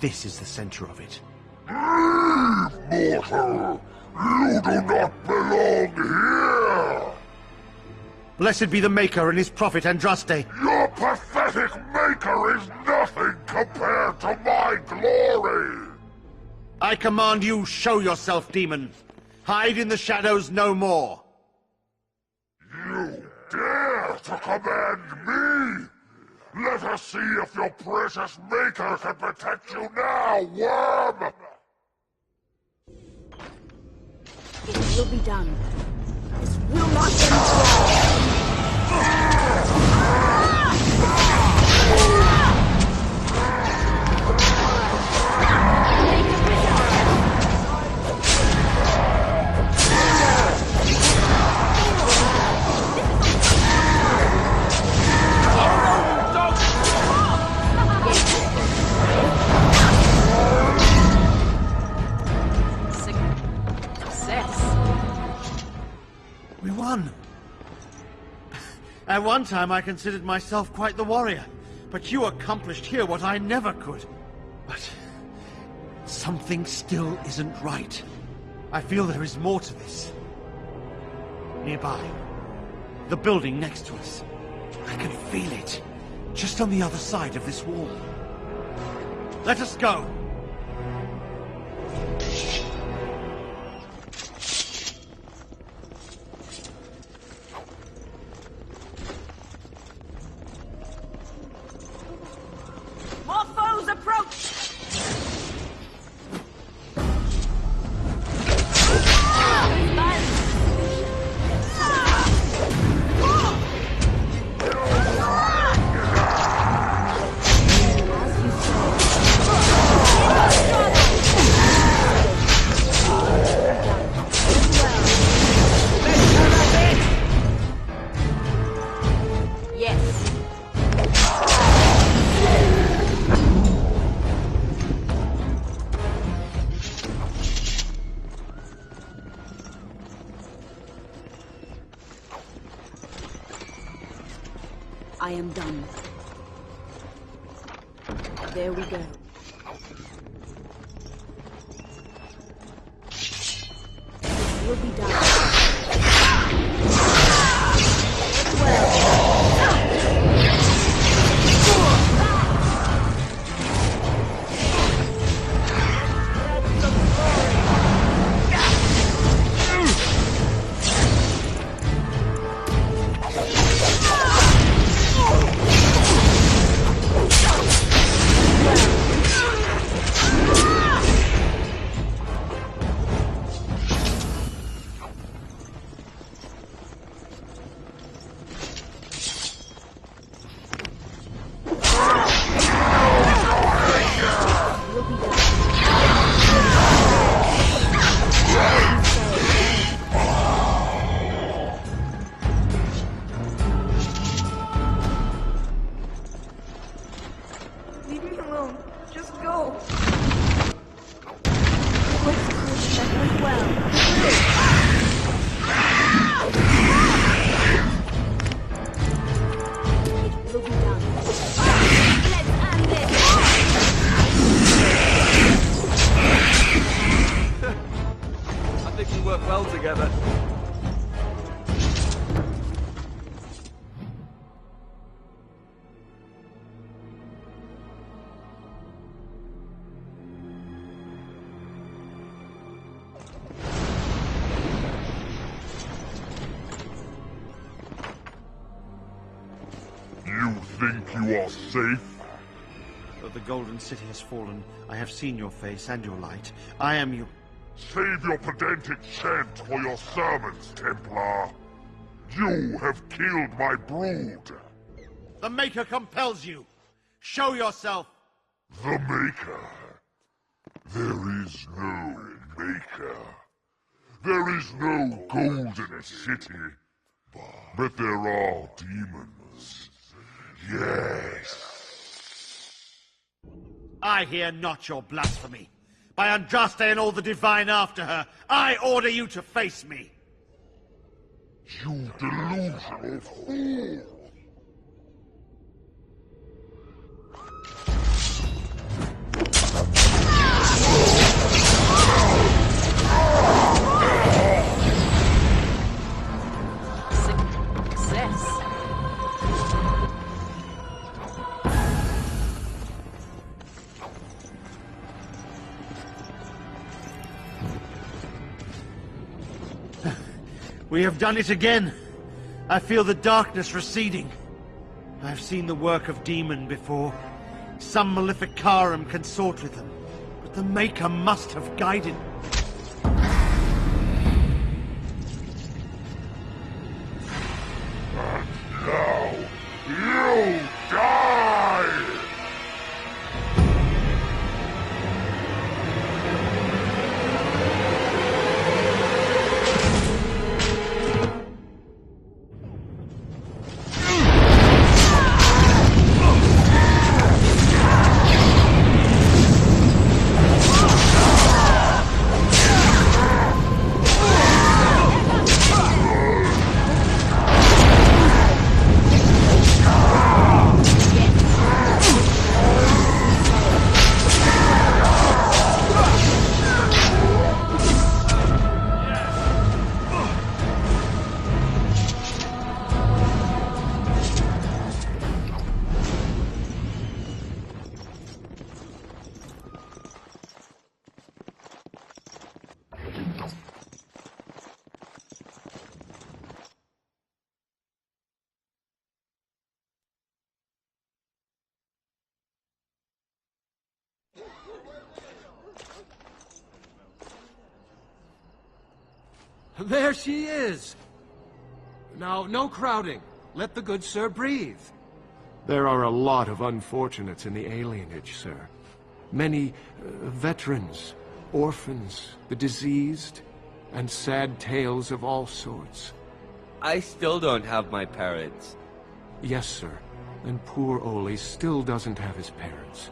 This is the center of it. Leave, mortal! You do not belong here! Blessed be the Maker and his prophet Andraste. Your pathetic Maker is nothing compared to my glory! I command you, show yourself, demon. Hide in the shadows no more. You dare to command me? Let us see if your precious Maker can protect you now, worm! It will be done. This will not end well. We won! At one time I considered myself quite the warrior, but you accomplished here what I never could. But something still isn't right. I feel there is more to this. Nearby, the building next to us. I can feel it, just on the other side of this wall. Let us go! I am done. There we go. This will be done. think you are safe? Though the Golden City has fallen, I have seen your face and your light. I am you. Save your pedantic chant for your sermons, Templar. You have killed my brood. The Maker compels you. Show yourself. The Maker? There is no Maker. There is no Golden City. But there are demons. Yes. I hear not your blasphemy. By Andraste and all the divine after her, I order you to face me. You delusional fool! We have done it again. I feel the darkness receding. I have seen the work of demon before. Some maleficarum consort with them, but the Maker must have guided. And now, you die! There she is! Now, no crowding. Let the good sir breathe. There are a lot of unfortunates in the alienage, sir. Many veterans, orphans, the diseased, and sad tales of all sorts. I still don't have my parents. Yes, sir. And poor Oli still doesn't have his parents.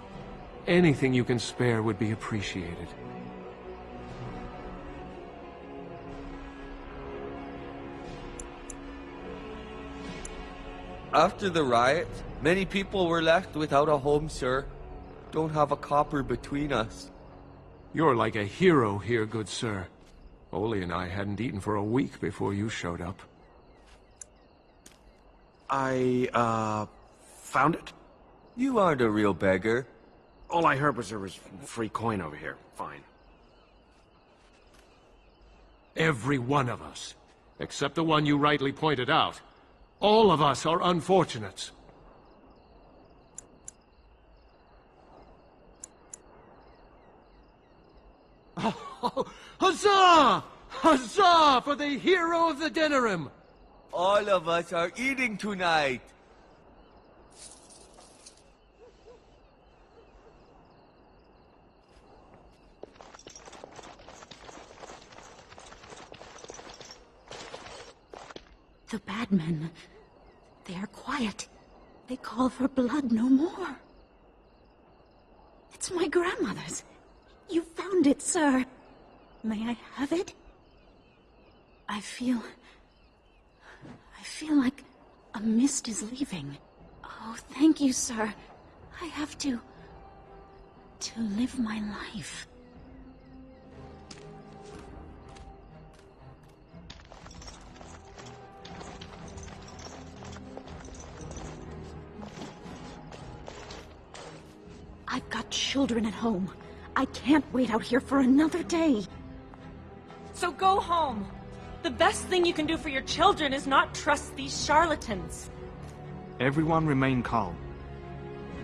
Anything you can spare would be appreciated. After the riot, many people were left without a home, sir. Don't have a copper between us. You're like a hero here, good sir. Oli and I hadn't eaten for a week before you showed up. I, found it. You aren't a real beggar. All I heard was there was free coin over here. Fine. Every one of us. Except the one you rightly pointed out. All of us are unfortunates. Oh, huzzah! Huzzah for the hero of the Denerim! All of us are eating tonight. The bad men, they are quiet. They call for blood no more. It's my grandmother's. You found it, sir. May I have it? I feel like a mist is leaving. Oh, thank you, sir. I have to live my life. I've got children at home. I can't wait out here for another day. So go home. The best thing you can do for your children is not trust these charlatans. Everyone remain calm.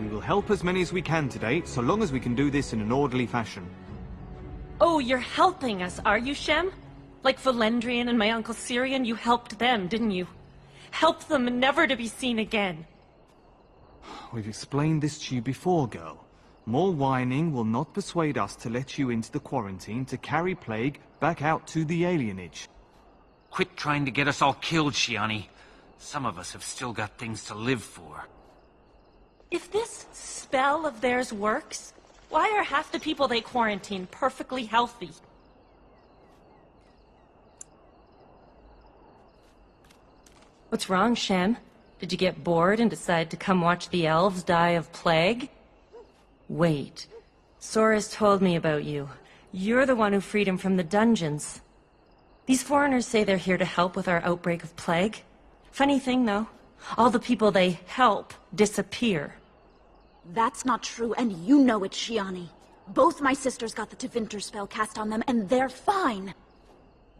We will help as many as we can today, so long as we can do this in an orderly fashion. Oh, you're helping us, are you, Shem? Like Valendrian and my Uncle Syrian, you helped them, didn't you? Help them never to be seen again. We've explained this to you before, girl. More whining will not persuade us to let you into the quarantine to carry plague back out to the alienage. Quit trying to get us all killed, Shiani. Some of us have still got things to live for. If this spell of theirs works, why are half the people they quarantine perfectly healthy? What's wrong, Shem? Did you get bored and decide to come watch the elves die of plague? Wait. Sora's told me about you. You're the one who freed him from the dungeons. These foreigners say they're here to help with our outbreak of plague. Funny thing, though. All the people they help disappear. That's not true, and you know it, Shiani. Both my sisters got the Tevinter spell cast on them, and they're fine.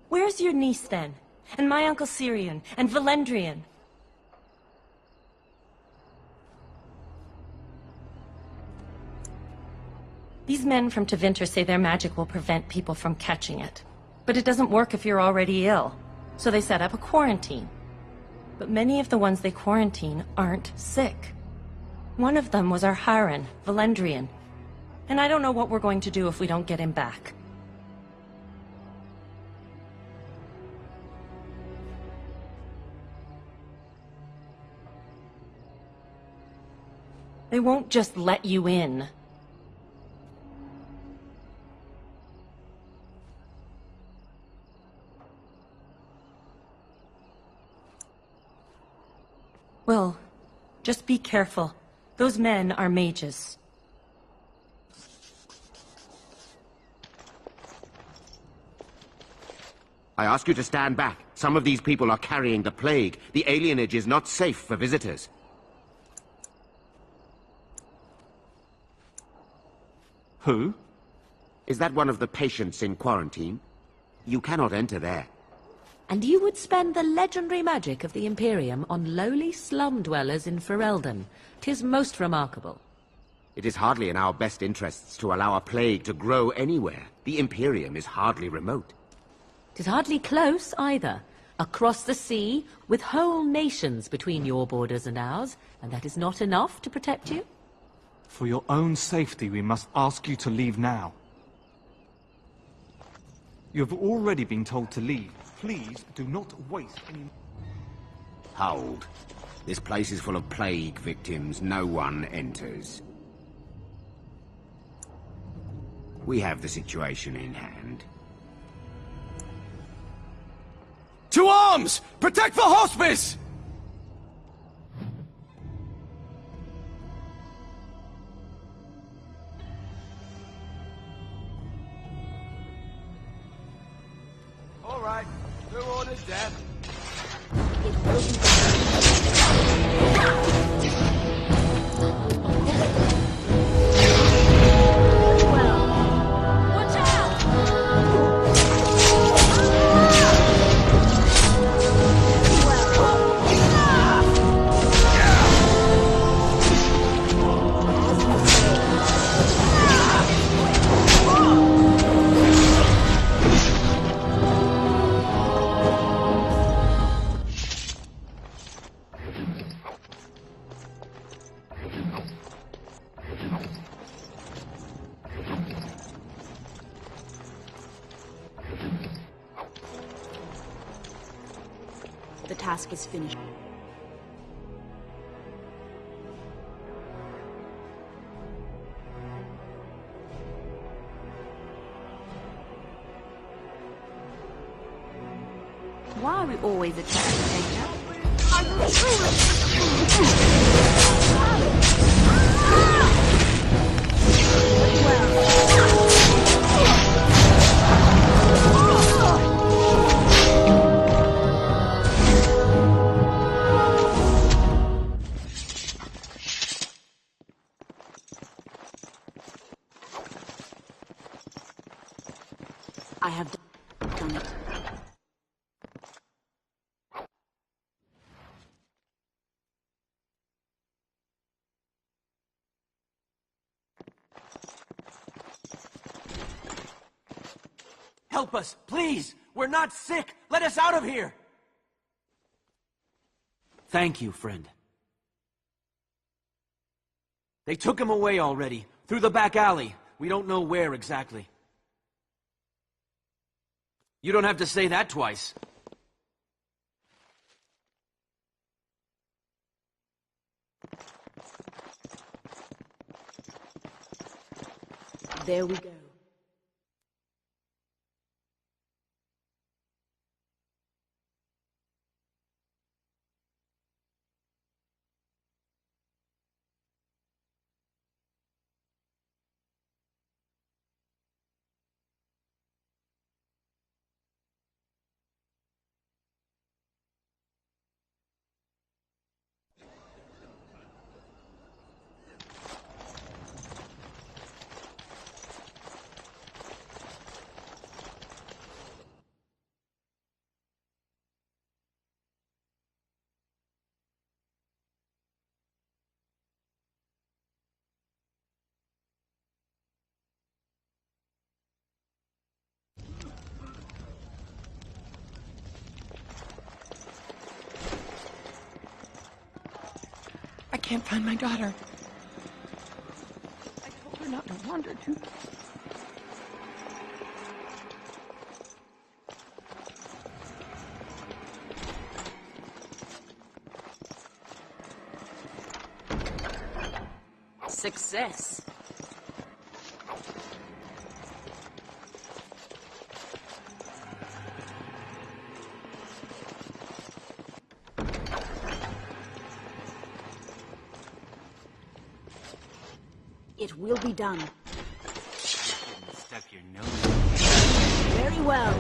Where's your niece, then? And my Uncle Syrian? And Valendrian? These men from Tevinter say their magic will prevent people from catching it. But it doesn't work if you're already ill. So they set up a quarantine. But many of the ones they quarantine aren't sick. One of them was our Hiren, Valendrian. And I don't know what we're going to do if we don't get him back. They won't just let you in. Well, just be careful. Those men are mages. I ask you to stand back. Some of these people are carrying the plague. The alienage is not safe for visitors. Who? Is that one of the patients in quarantine? You cannot enter there. And you would spend the legendary magic of the Imperium on lowly slum dwellers in Ferelden. 'Tis most remarkable. It is hardly in our best interests to allow a plague to grow anywhere. The Imperium is hardly remote. 'Tis hardly close, either. Across the sea, with whole nations between your borders and ours, and that is not enough to protect you? For your own safety, we must ask you to leave now. You have already been told to leave. Please do not waste any... Hold. This place is full of plague victims. No one enters. We have the situation in hand. To arms! Protect the hospice! All right, who orders death? It will be Watch out! The task is finished. Why are we always attacking danger? I have done it. Help us, please! We're not sick! Let us out of here! Thank you, friend. They took him away already, through the back alley. We don't know where exactly. You don't have to say that twice. There we go. I can't find my daughter. I told her not to wander too. Success. It will be done. Stuck your nose. Very well.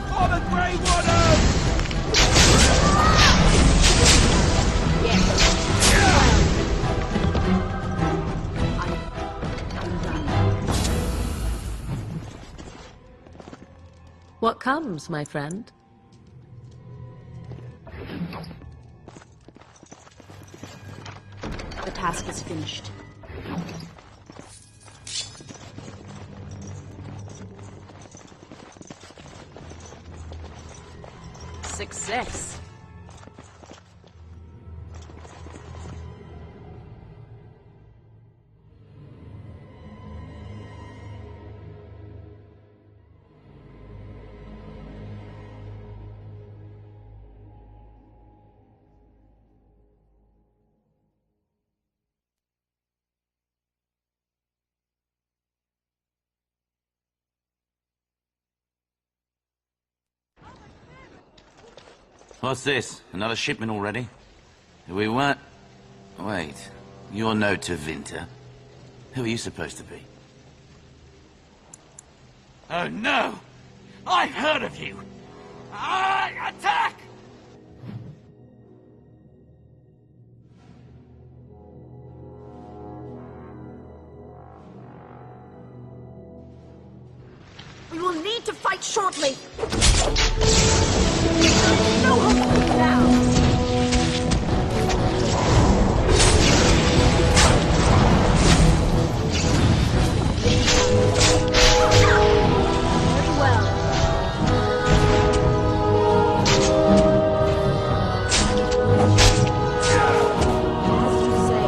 For the Grey Warden! What comes, my friend? The task is finished. Success. What's this? Another shipment already? We weren't... Wait. You're no Tevinter. Who are you supposed to be? Oh no! I've heard of you! Attack! We will need to fight shortly. No hope now. Very well. As you say.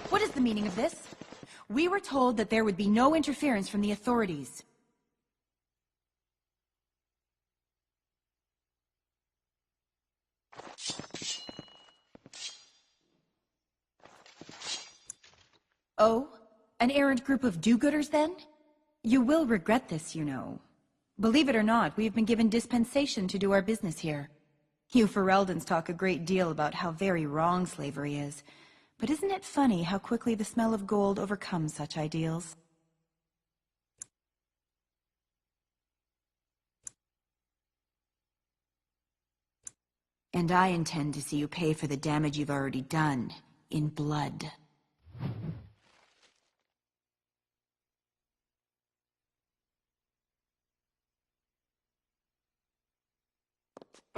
What is the meaning of this? We were told that there would be no interference from the authorities. Oh? An errant group of do-gooders, then? You will regret this, you know. Believe it or not, we have been given dispensation to do our business here. You Fereldans talk a great deal about how very wrong slavery is, but isn't it funny how quickly the smell of gold overcomes such ideals? And I intend to see you pay for the damage you've already done, in blood.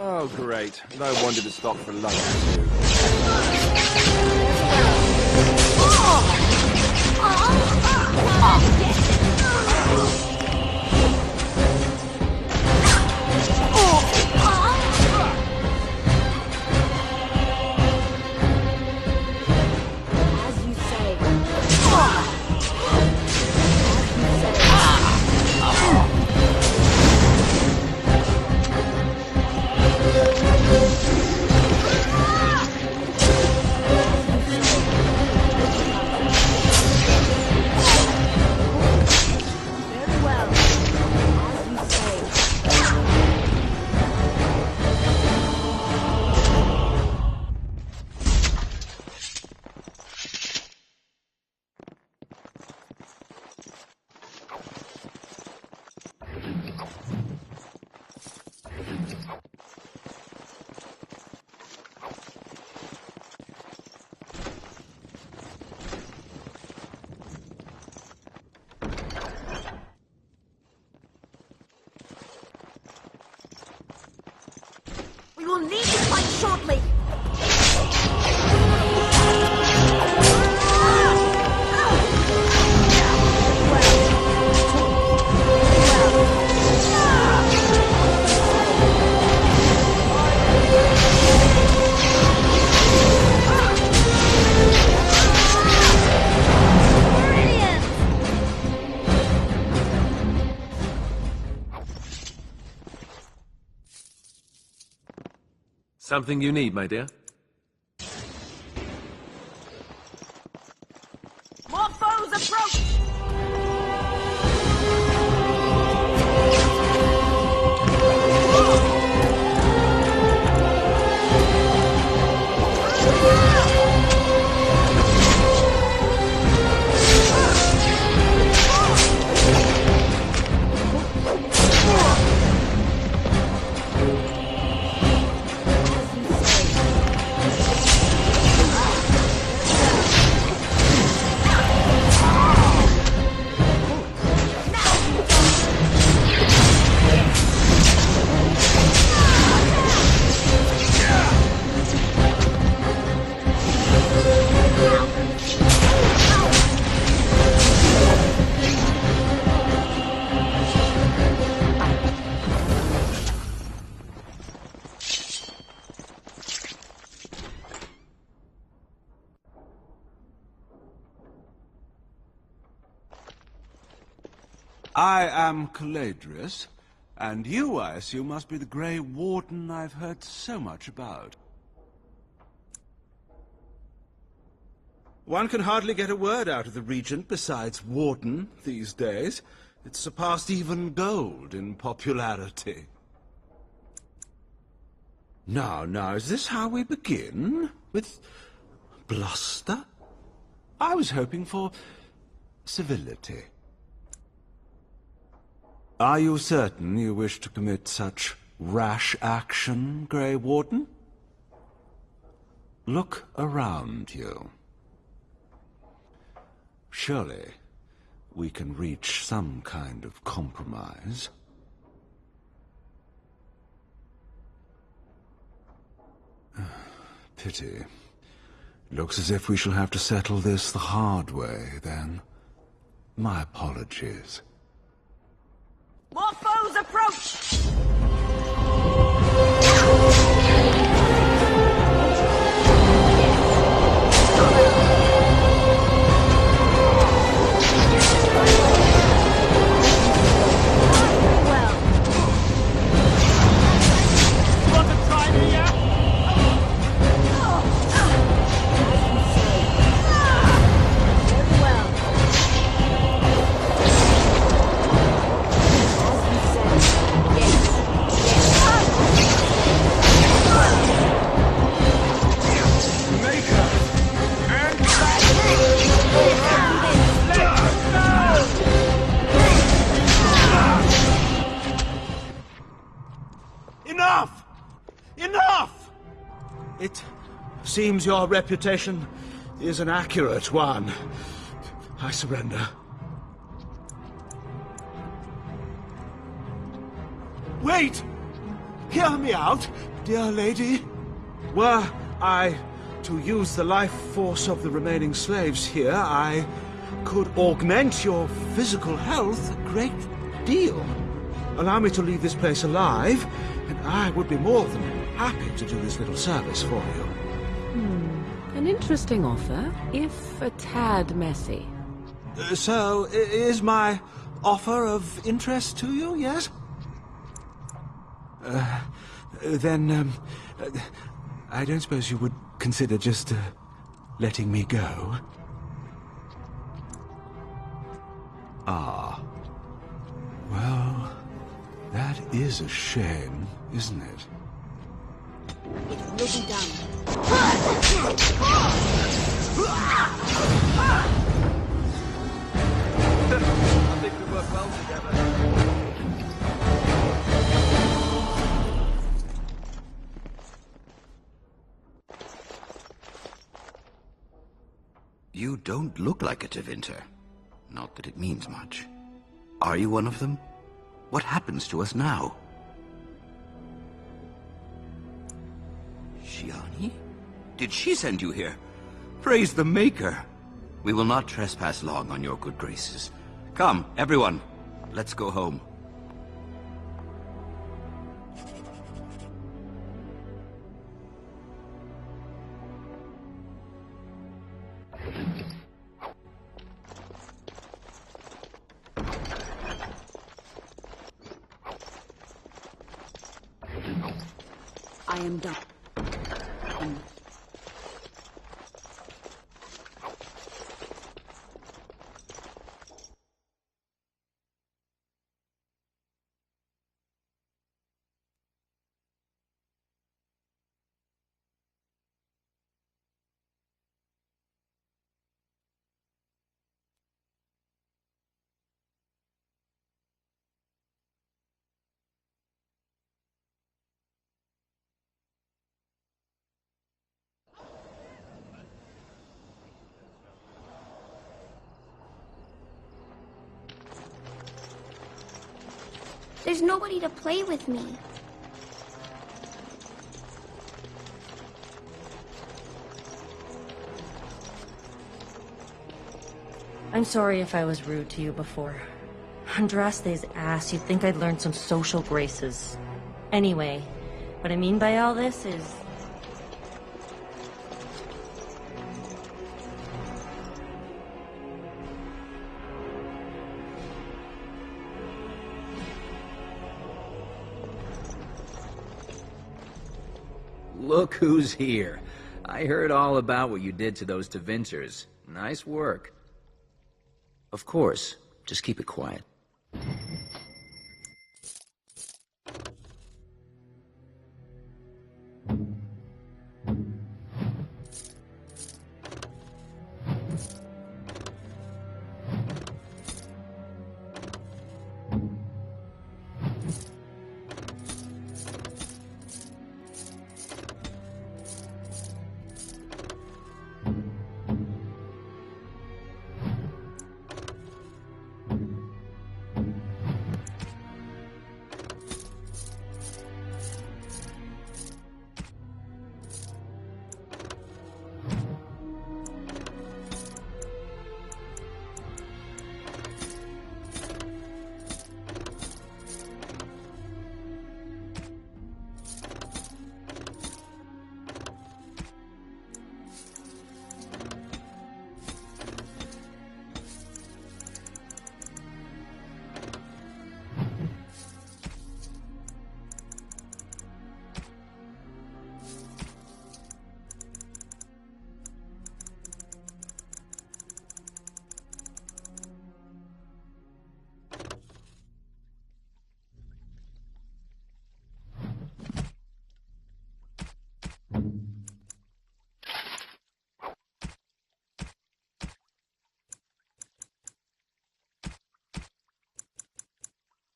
Oh, great. No wonder to stop for lunch, too. As you say. We will need to fight shortly. Something you need, my dear? More foes approach! I am Caladrius, and you, I assume, must be the Grey Warden I've heard so much about. One can hardly get a word out of the Regent besides Warden these days. It's surpassed even gold in popularity. Now, is this how we begin? With bluster? I was hoping for civility. Are you certain you wish to commit such rash action, Grey Warden? Look around you. Surely we can reach some kind of compromise. Pity. Looks as if we shall have to settle this the hard way, then. My apologies. More foes approach! Very well. seems your reputation is an accurate one. I surrender. Wait! Hear me out, dear lady. Were I to use the life force of the remaining slaves here, I could augment your physical health a great deal. Allow me to leave this place alive, and I would be more than happy to do this little service for you. An interesting offer, if a tad messy. So, is my offer of interest to you, yes? Then, I don't suppose you would consider just letting me go? Ah. Well, that is a shame, isn't it? Looking down. I think we work well together. You don't look like a Tevinter. Not that it means much. Are you one of them? What happens to us now? Shiani? Did she send you here? Praise the Maker! We will not trespass long on your good graces. Come, everyone, let's go home. I am done. There's nobody to play with me. I'm sorry if I was rude to you before. Andraste's ass, you'd think I'd learned some social graces. Anyway, what I mean by all this is... Look who's here. I heard all about what you did to those Tevinters. Nice work. Of course, just keep it quiet.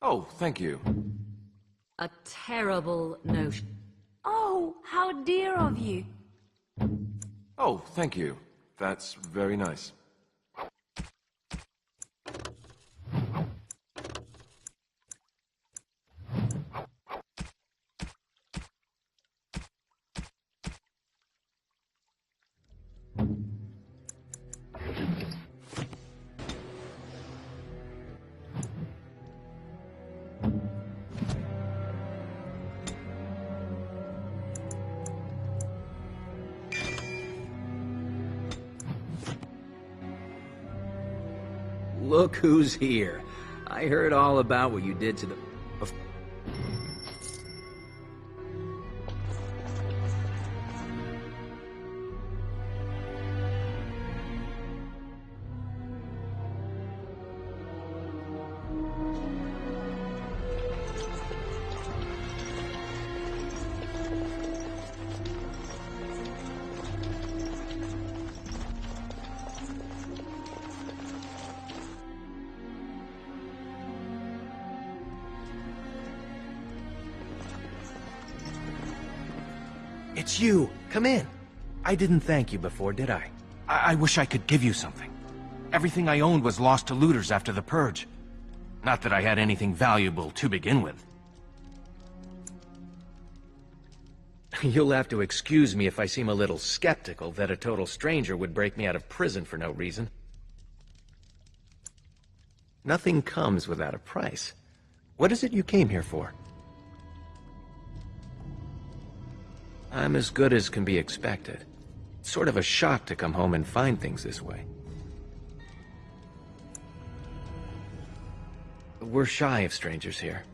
Oh, thank you. A terrible notion. Oh, how dear of you. Oh, thank you. That's very nice. Look who's here. I heard all about what you did to the... It's you! Come in! I didn't thank you before, did I? I wish I could give you something. Everything I owned was lost to looters after the Purge. Not that I had anything valuable to begin with. You'll have to excuse me if I seem a little skeptical that a total stranger would break me out of prison for no reason. Nothing comes without a price. What is it you came here for? I'm as good as can be expected. It's sort of a shock to come home and find things this way. We're shy of strangers here.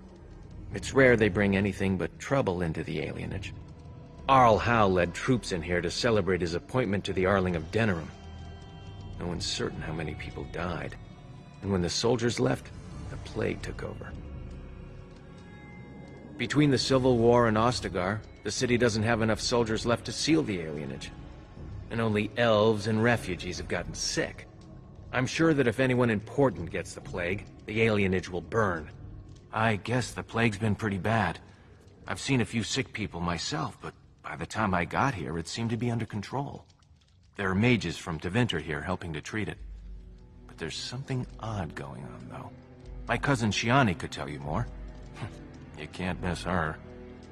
It's rare they bring anything but trouble into the alienage. Arl Howe led troops in here to celebrate his appointment to the Arling of Denerim. No one's certain how many people died. And when the soldiers left, the plague took over. Between the Civil War and Ostagar, the city doesn't have enough soldiers left to seal the alienage. And only elves and refugees have gotten sick. I'm sure that if anyone important gets the plague, the alienage will burn. I guess the plague's been pretty bad. I've seen a few sick people myself, but by the time I got here, it seemed to be under control. There are mages from Tevinter here helping to treat it. But there's something odd going on, though. My cousin Shiani could tell you more. You can't miss her.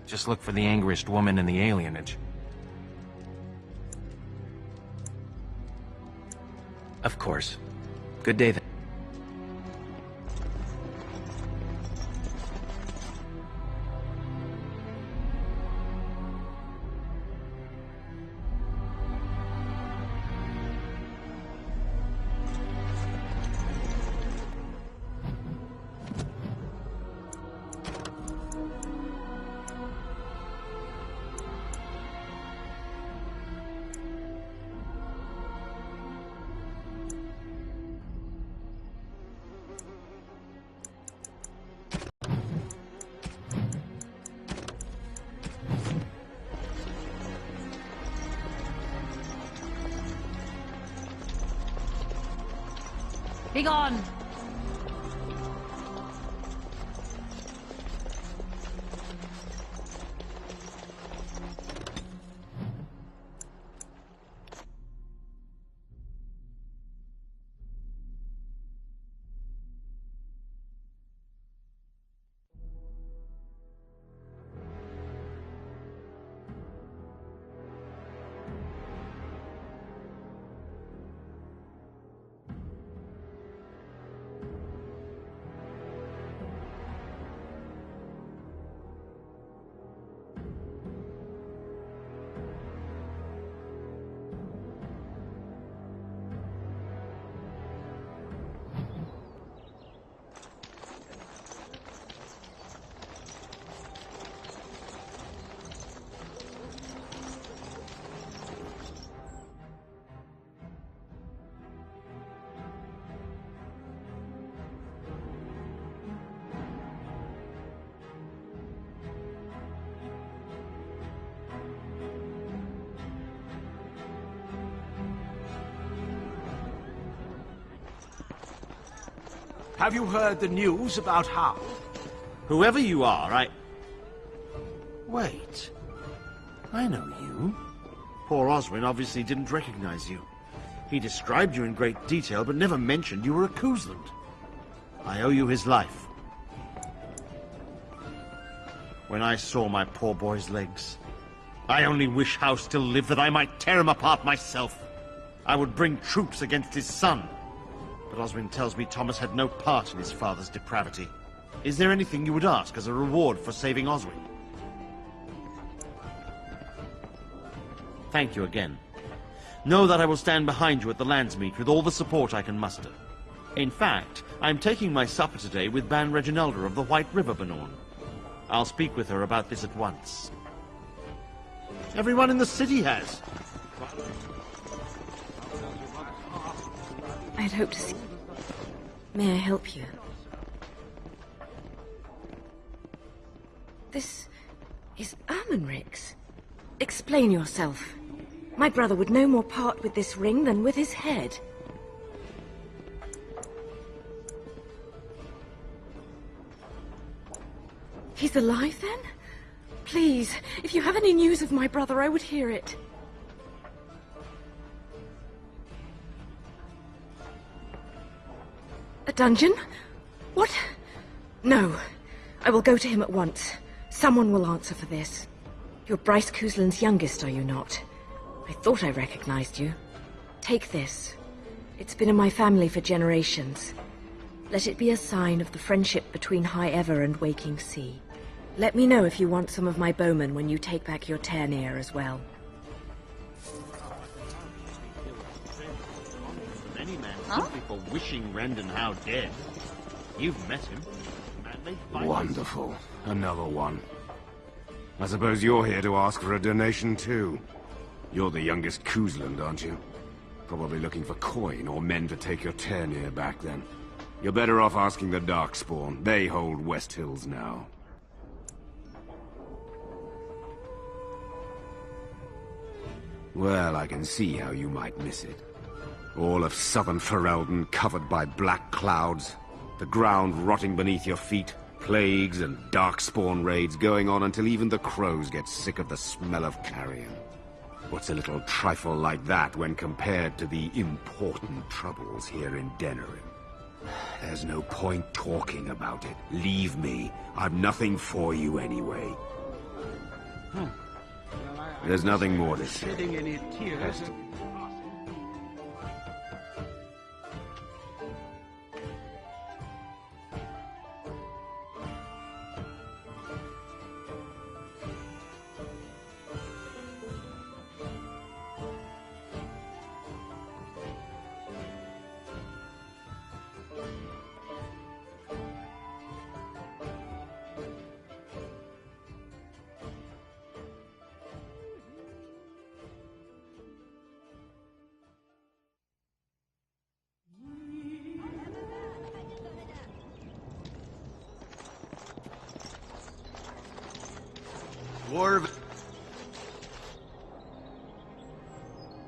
Just look for the angriest woman in the alienage. Of course. Good day then. Begone! Have you heard the news about Howe? Whoever you are, Wait. I know you. Poor Oswin obviously didn't recognize you. He described you in great detail, but never mentioned you were a Cousland. I owe you his life. When I saw my poor boy's legs, I only wish House still lived that I might tear him apart myself. I would bring troops against his son. But Oswin tells me Thomas had no part in his father's depravity. Is there anything you would ask as a reward for saving Oswin? Thank you again. Know that I will stand behind you at the Landsmeet with all the support I can muster. In fact, I'm taking my supper today with Ban Reginalda of the White River Benorn. I'll speak with her about this at once. Everyone in the city has. I'd hope to see... May I help you? This is Ermenric's. Explain yourself. My brother would no more part with this ring than with his head. He's alive, then? Please, if you have any news of my brother, I would hear it. A dungeon? What? No. I will go to him at once. Someone will answer for this. You're Bryce Cousland's youngest, are you not? I thought I recognized you. Take this. It's been in my family for generations. Let it be a sign of the friendship between High Ever and Waking Sea. Let me know if you want some of my bowmen when you take back your Tainted as well. Simply for wishing Rendon Howe dead. You've met him. Wonderful. Another one. I suppose you're here to ask for a donation too. You're the youngest Cousland, aren't you? Probably looking for coin or men to take your Tainted back then. You're better off asking the darkspawn. They hold West Hills now. Well, I can see how you might miss it. All of southern Ferelden covered by black clouds, the ground rotting beneath your feet, plagues and darkspawn raids going on until even the crows get sick of the smell of carrion. What's a little trifle like that when compared to the important troubles here in Denerim? There's no point talking about it. Leave me. I've nothing for you anyway. There's nothing more to say.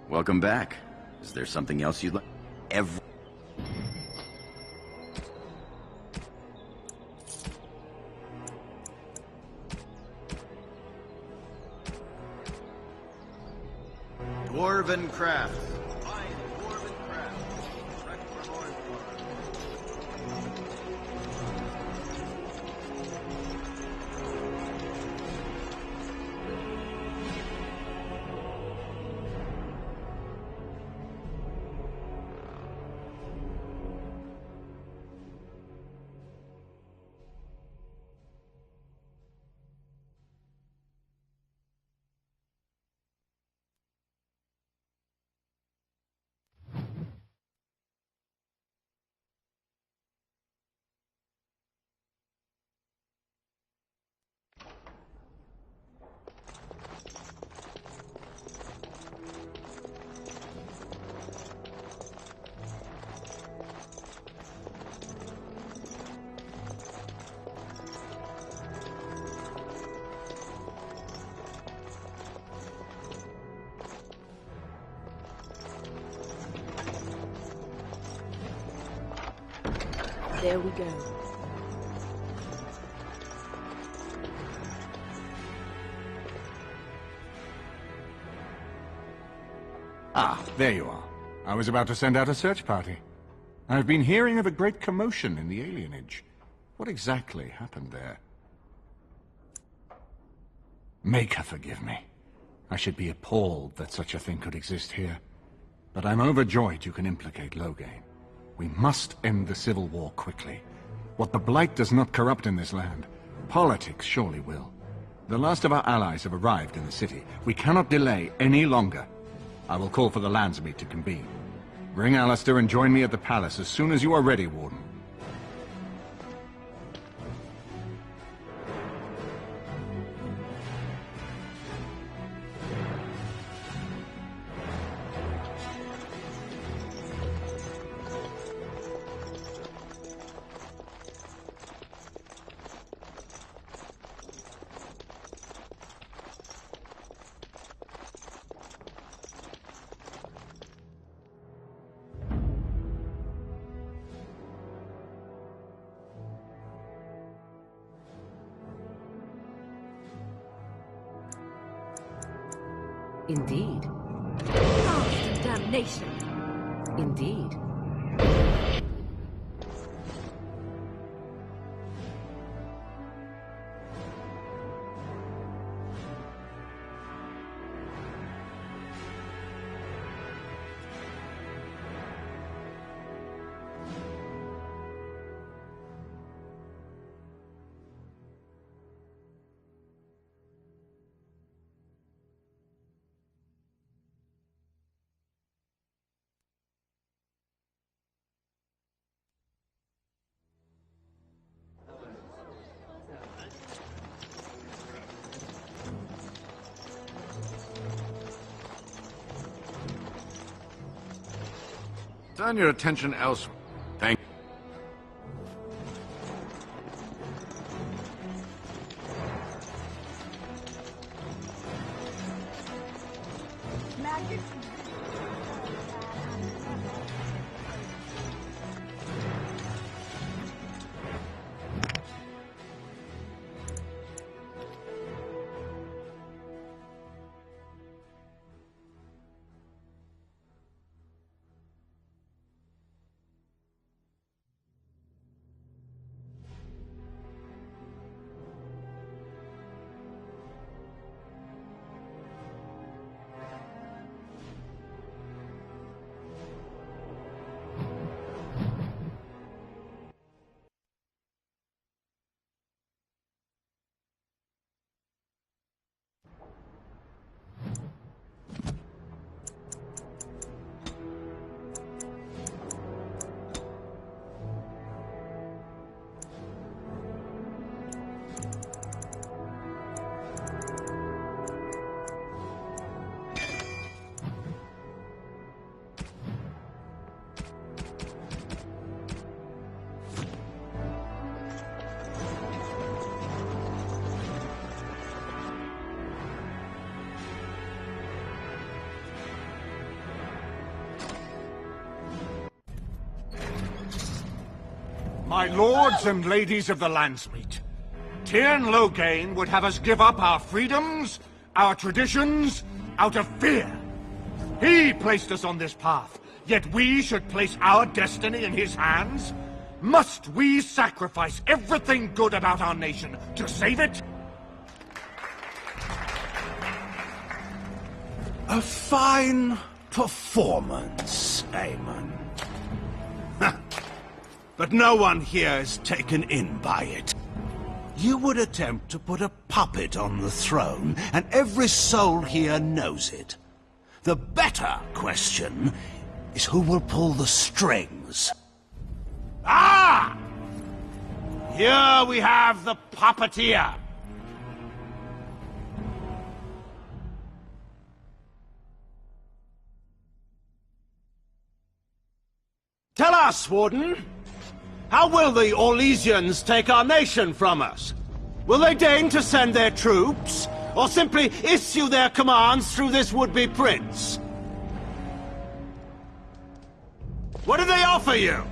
Welcome back. Is there something else you'd like? Dwarven craft. There we go. There you are. I was about to send out a search party. I've been hearing of a great commotion in the alienage. What exactly happened there? Make her forgive me. I should be appalled that such a thing could exist here. But I'm overjoyed you can implicate Loghain. We must end the civil war quickly. What the Blight does not corrupt in this land, politics surely will. The last of our allies have arrived in the city. We cannot delay any longer. I will call for the Landsmeet to convene. Bring Alistair and join me at the palace as soon as you are ready, Warden. Indeed. Cast and damnation. Indeed. Turn your attention elsewhere. Thank you. My lords and ladies of the Landsmeet, Tyrn Loghain would have us give up our freedoms, our traditions, out of fear. He placed us on this path, yet we should place our destiny in his hands? Must we sacrifice everything good about our nation to save it? A fine performance, Aemon. But no one here is taken in by it. You would attempt to put a puppet on the throne, and every soul here knows it. The better question is who will pull the strings. Ah! Here we have the puppeteer. Tell us, Warden. How will the Orlesians take our nation from us? Will they deign to send their troops, or simply issue their commands through this would-be prince? What do they offer you?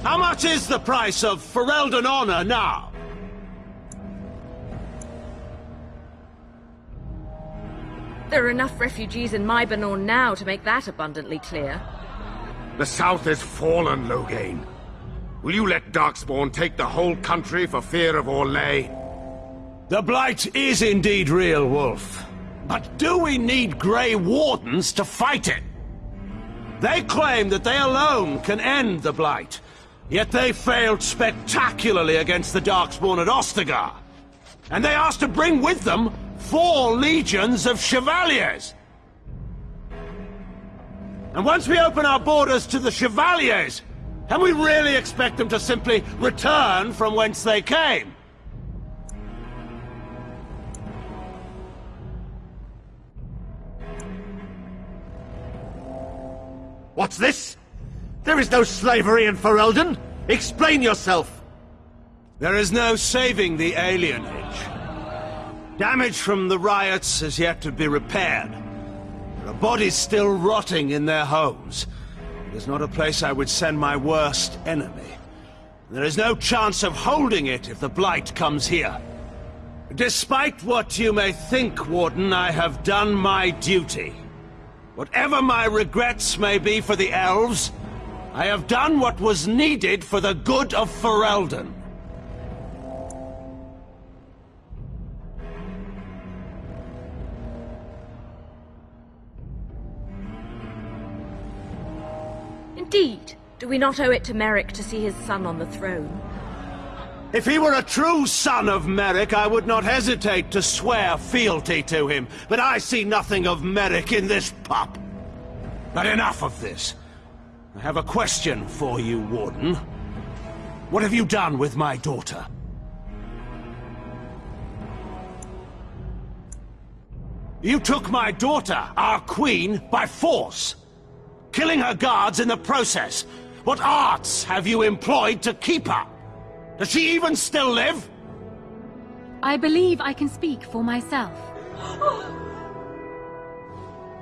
How much is the price of Ferelden honor now? There are enough refugees in Mybanor now to make that abundantly clear. The south has fallen, Loghain. Will you let darkspawn take the whole country for fear of Orlais? The Blight is indeed real, Wolf. But do we need Grey Wardens to fight it? They claim that they alone can end the Blight, yet they failed spectacularly against the darkspawn at Ostagar. And they asked to bring with them 4 legions of Chevaliers. And once we open our borders to the Chevaliers, can we really expect them to simply return from whence they came? What's this? There is no slavery in Ferelden! Explain yourself! There is no saving the alienage. Damage from the riots has yet to be repaired. There are bodies still rotting in their homes. It is not a place I would send my worst enemy. There is no chance of holding it if the Blight comes here. Despite what you may think, Warden, I have done my duty. Whatever my regrets may be for the Elves, I have done what was needed for the good of Ferelden. Indeed. Do we not owe it to Merrick to see his son on the throne? If he were a true son of Merrick, I would not hesitate to swear fealty to him. But I see nothing of Merrick in this pup. But enough of this. I have a question for you, Warden. What have you done with my daughter? You took my daughter, our queen, by force, killing her guards in the process. What arts have you employed to keep her? Does she even still live? I believe I can speak for myself.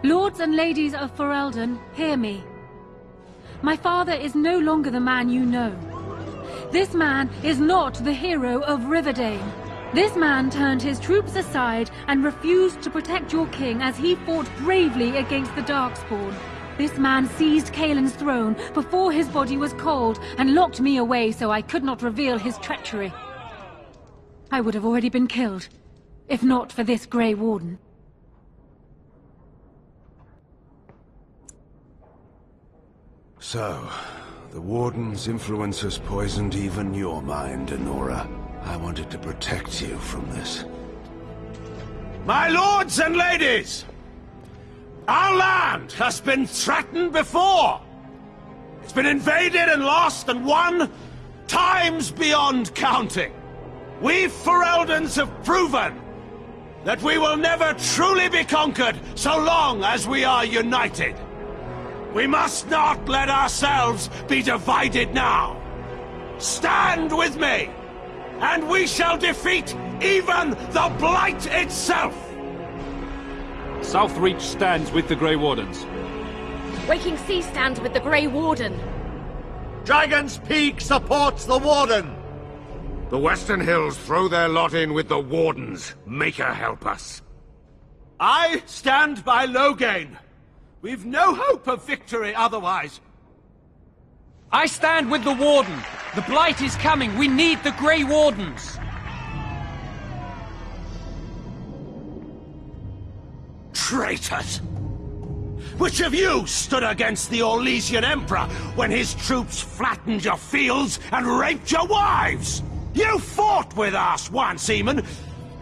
Lords and ladies of Ferelden, hear me. My father is no longer the man you know. This man is not the hero of Riverdane. This man turned his troops aside and refused to protect your king as he fought bravely against the Darkspawn. This man seized Kaelin's throne before his body was cold and locked me away so I could not reveal his treachery. I would have already been killed, if not for this Grey Warden. So, the Warden's influence has poisoned even your mind, Enora. I wanted to protect you from this. My lords and ladies! Our land has been threatened before! It's been invaded and lost and won times beyond counting. We Fereldans have proven that we will never truly be conquered so long as we are united. We must not let ourselves be divided now. Stand with me, and we shall defeat even the Blight itself! Southreach stands with the Grey Wardens. Waking Sea stands with the Grey Warden. Dragon's Peak supports the Warden! The Western Hills throw their lot in with the Wardens. Make her help us. I stand by Loghain. We've no hope of victory otherwise. I stand with the Warden. The Blight is coming. We need the Grey Wardens. Traitors! Which of you stood against the Orlesian Emperor when his troops flattened your fields and raped your wives? You fought with us once, Eamon.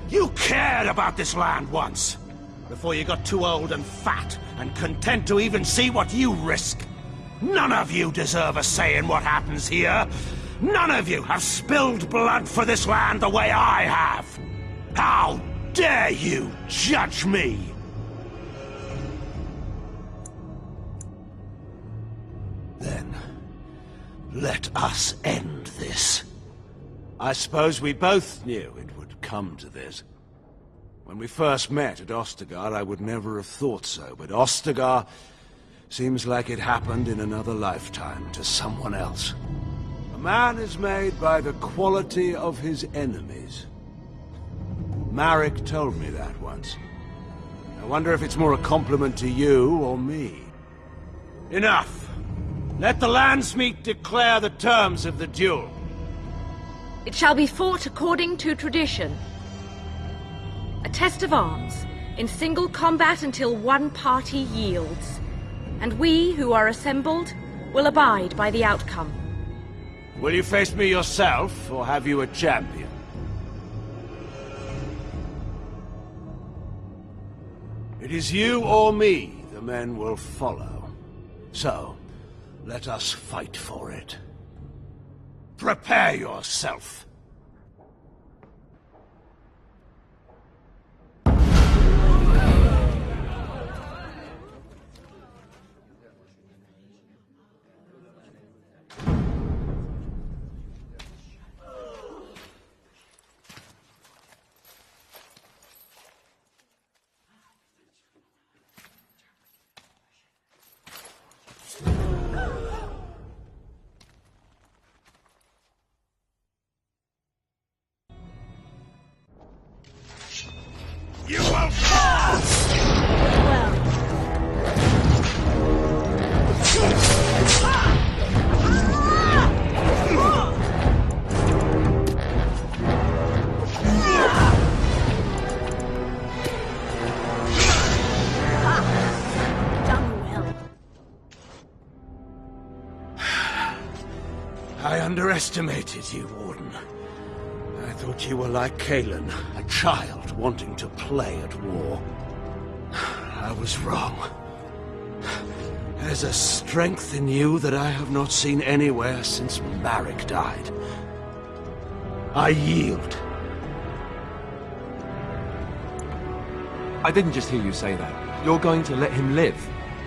You cared about this land once. Before you got too old and fat and content to even see what you risk. None of you deserve a say in what happens here. None of you have spilled blood for this land the way I have. How dare you judge me? Then, let us end this. I suppose we both knew it would come to this. When we first met at Ostagar, I would never have thought so, but Ostagar seems like it happened in another lifetime to someone else. A man is made by the quality of his enemies. Marek told me that once. I wonder if it's more a compliment to you or me. Enough! Let the landsmeet declare the terms of the duel. It shall be fought according to tradition. A test of arms, in single combat until one party yields. And we, who are assembled, will abide by the outcome. Will you face me yourself, or have you a champion? It is you or me the men will follow. So, let us fight for it. Prepare yourself. You will fall! I underestimated you, Warden. I thought you were like Kalen, a child wanting to play at war. I was wrong. There's a strength in you that I have not seen anywhere since Marek died. I yield. I didn't just hear you say that. You're going to let him live?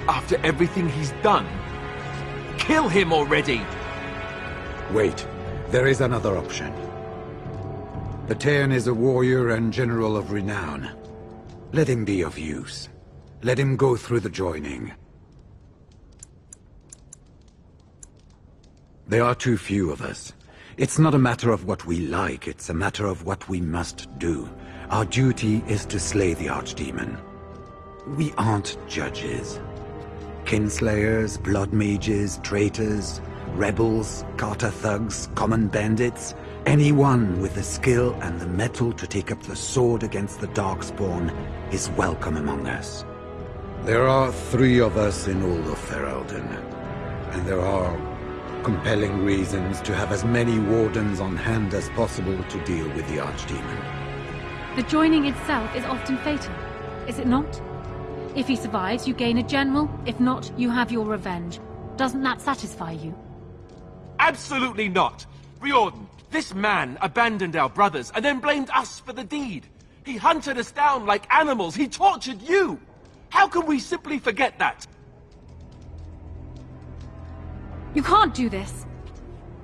After everything he's done? Kill him already! Wait. There is another option. Batean is a warrior and general of renown. Let him be of use. Let him go through the joining. There are too few of us. It's not a matter of what we like, it's a matter of what we must do. Our duty is to slay the Archdemon. We aren't judges. Kinslayers, blood mages, traitors, rebels, Carter thugs, common bandits, anyone with the skill and the mettle to take up the sword against the darkspawn is welcome among us. There are 3 of us in all of Ferelden, and there are compelling reasons to have as many wardens on hand as possible to deal with the Archdemon. The joining itself is often fatal, is it not? If he survives, you gain a general. If not, you have your revenge. Doesn't that satisfy you? Absolutely not! Riordan, this man abandoned our brothers and then blamed us for the deed. He hunted us down like animals. He tortured you! How can we simply forget that? You can't do this.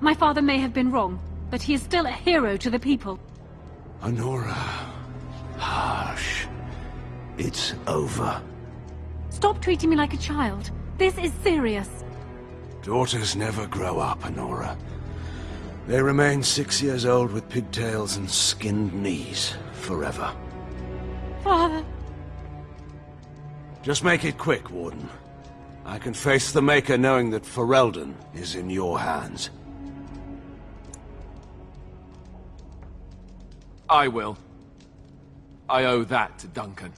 My father may have been wrong, but he is still a hero to the people. Honora. Hush. It's over. Stop treating me like a child. This is serious. Daughters never grow up, Honora. They remain 6 years old with pigtails and skinned knees forever. Father. Just make it quick, Warden. I can face the Maker knowing that Ferelden is in your hands. I will. I owe that to Duncan.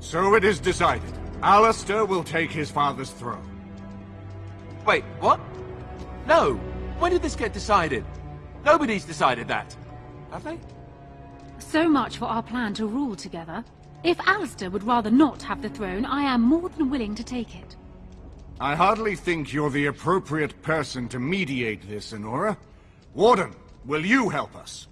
So it is decided. Alistair will take his father's throne. Wait, what? No! When did this get decided? Nobody's decided that. Have they? So much for our plan to rule together. If Alistair would rather not have the throne, I am more than willing to take it. I hardly think you're the appropriate person to mediate this, Honora. Warden, will you help us?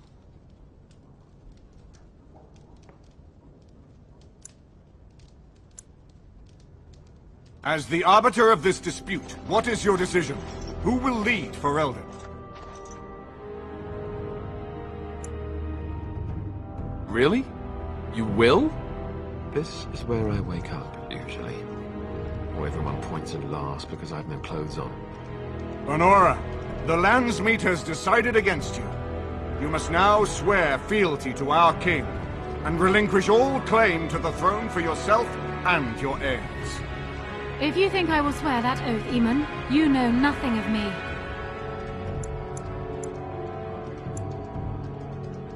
As the arbiter of this dispute, what is your decision? Who will lead Ferelden? Really? You will? This is where I wake up, usually. Or everyone points and laughs because I've no clothes on. Honora, the Landsmeet has decided against you. You must now swear fealty to our king, and relinquish all claim to the throne for yourself and your heirs. If you think I will swear that oath, Eamon, you know nothing of me.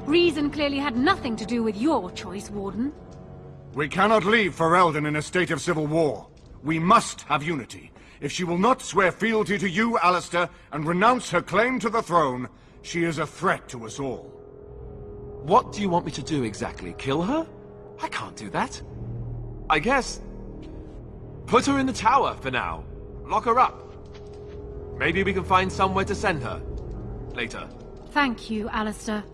Reason clearly had nothing to do with your choice, Warden. We cannot leave Ferelden in a state of civil war. We must have unity. If she will not swear fealty to you, Alistair, and renounce her claim to the throne, she is a threat to us all. What do you want me to do exactly? Kill her? I can't do that. I guess... put her in the tower for now. Lock her up. Maybe we can find somewhere to send her. Later. Thank you, Alistair.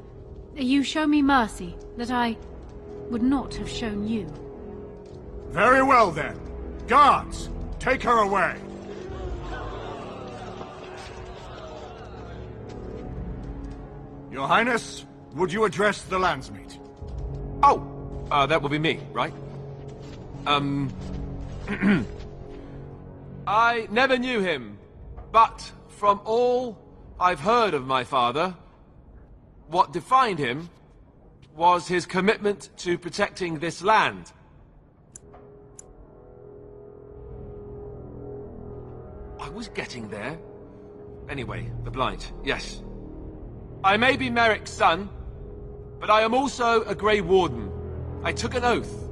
You show me mercy that I would not have shown you. Very well, then. Guards, take her away. Your Highness, would you address the Landsmeet? Oh! That will be me, right? I never knew him, but from all I've heard of my father, what defined him was his commitment to protecting this land. I was getting there. Anyway, the Blight, yes. I may be Merrick's son, but I am also a Grey Warden. I took an oath.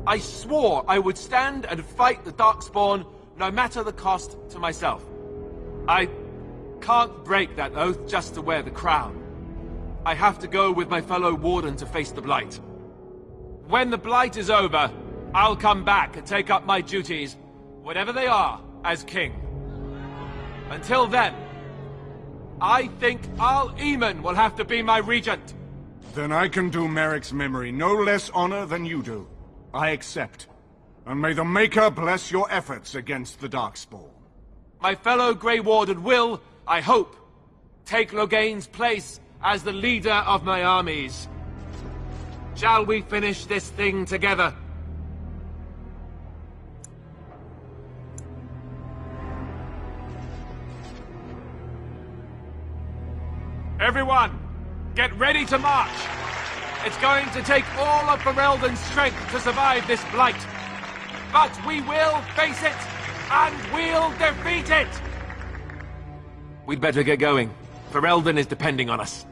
I swore I would stand and fight the darkspawn, no matter the cost to myself. I can't break that oath just to wear the crown. I have to go with my fellow Warden to face the Blight. When the Blight is over, I'll come back and take up my duties, whatever they are, as king. Until then, I think Al Eamon will have to be my regent. Then I can do Merrick's memory no less honor than you do. I accept. And may the Maker bless your efforts against the Darkspawn. My fellow Grey Warden will, I hope, take Loghain's place as the leader of my armies. Shall we finish this thing together? Everyone, get ready to march! It's going to take all of Ferelden's strength to survive this Blight. But we will face it, and we'll defeat it! We'd better get going. Ferelden is depending on us.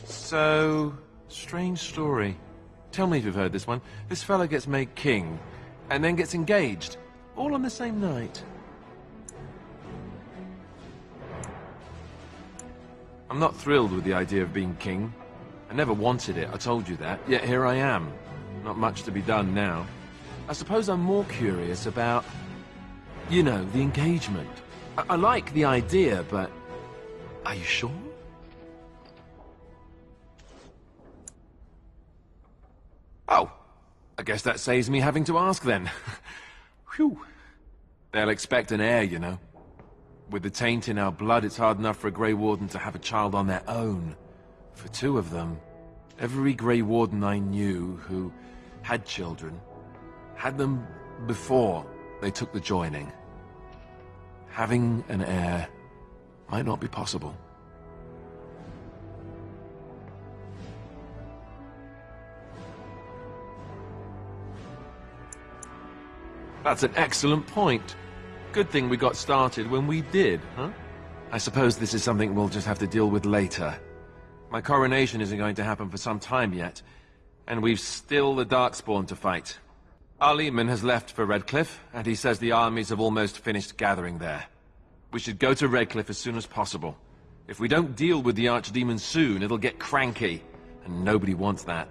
So, strange story. Tell me if you've heard this one. This fella gets made king, and then gets engaged, all on the same night. I'm not thrilled with the idea of being king. I never wanted it, I told you that, yet here I am. Not much to be done now. I suppose I'm more curious about, you know, the engagement. I like the idea, but are you sure? Oh, I guess that saves me having to ask then. Whew. They'll expect an heir, you know. With the taint in our blood, it's hard enough for a Grey Warden to have a child on their own. For two of them, every Grey Warden I knew who had children, had them before they took the joining. Having an heir might not be possible. That's an excellent point. Good thing we got started when we did, huh? I suppose this is something we'll just have to deal with later. My coronation isn't going to happen for some time yet, And we've still the darkspawn to fight. Our leadman has left for Redcliffe, and he says the armies have almost finished gathering there. We should go to Redcliffe as soon as possible. If we don't deal with the Archdemon soon, it'll get cranky, and nobody wants that.